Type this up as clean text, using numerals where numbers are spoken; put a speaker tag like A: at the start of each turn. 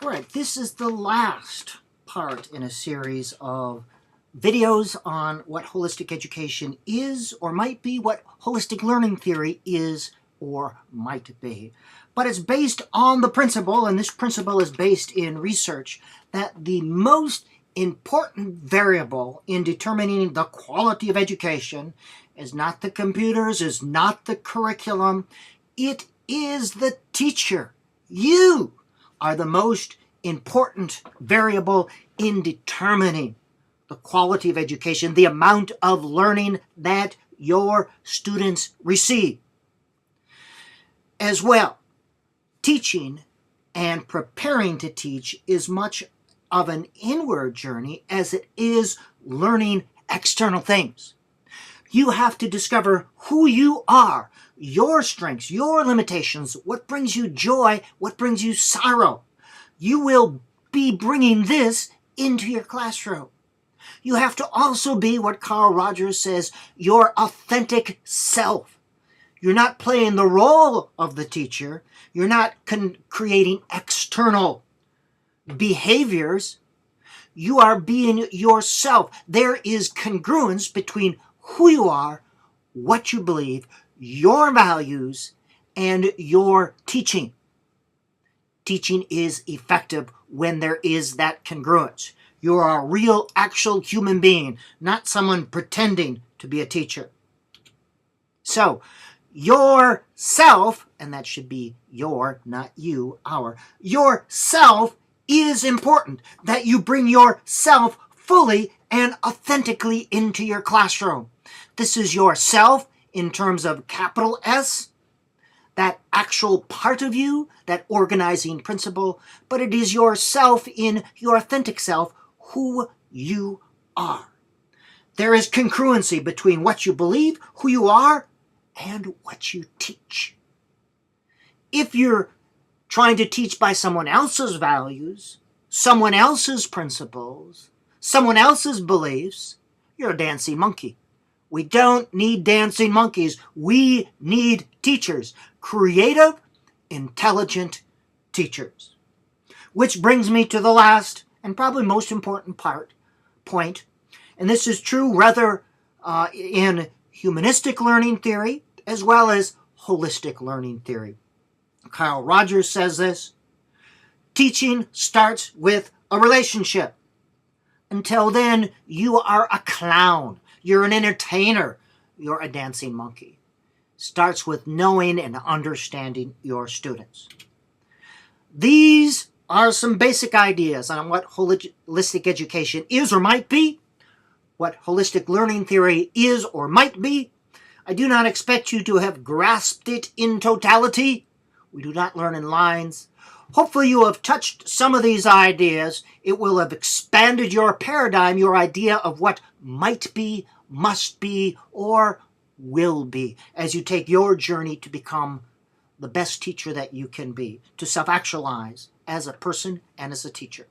A: All right, this is the last part in a series of videos on what holistic education is or might be, what holistic learning theory is or might be. But it's based on the principle, and this principle is based in research, that the most important variable in determining the quality of education is not the computers, is not the curriculum, it is the teacher. You are the most important variable in determining the quality of education, the amount of learning that your students receive. As well, teaching and preparing to teach is much of an inward journey as it is learning external things. You have to discover who you are, your strengths, your limitations, what brings you joy, what brings you sorrow. You will be bringing this into your classroom. You have to also be what Carl Rogers says, your authentic self. You're not playing the role of the teacher. You're not creating external behaviors. You are being yourself. There is congruence between who you are, what you believe, your values, and your teaching. Teaching is effective when there is that congruence. You are a real, actual human being, not someone pretending to be a teacher. So, yourself, and that should be your, not you, our, yourself is important, that you bring yourself fully and authentically into your classroom. This is yourself in terms of capital S, that actual part of you, that organizing principle, but it is yourself in your authentic self, who you are. There is congruency between what you believe, who you are, and what you teach. If you're trying to teach by someone else's values, someone else's principles, someone else's beliefs, you're a dancing monkey. We don't need dancing monkeys. We need teachers. Creative, intelligent teachers. Which brings me to the last and probably most important point. And this is true rather in humanistic learning theory as well as holistic learning theory. Carl Rogers says this: teaching starts with a relationship. Until then, you are a clown. You're an entertainer. You're a dancing monkey. Starts with knowing and understanding your students. These are some basic ideas on what holistic education is or might be, what holistic learning theory is or might be. I do not expect you to have grasped it in totality. We do not learn in lines. Hopefully you have touched some of these ideas. It will have expanded your paradigm, your idea of what might be, must be, or will be as you take your journey to become the best teacher that you can be, to self-actualize as a person and as a teacher.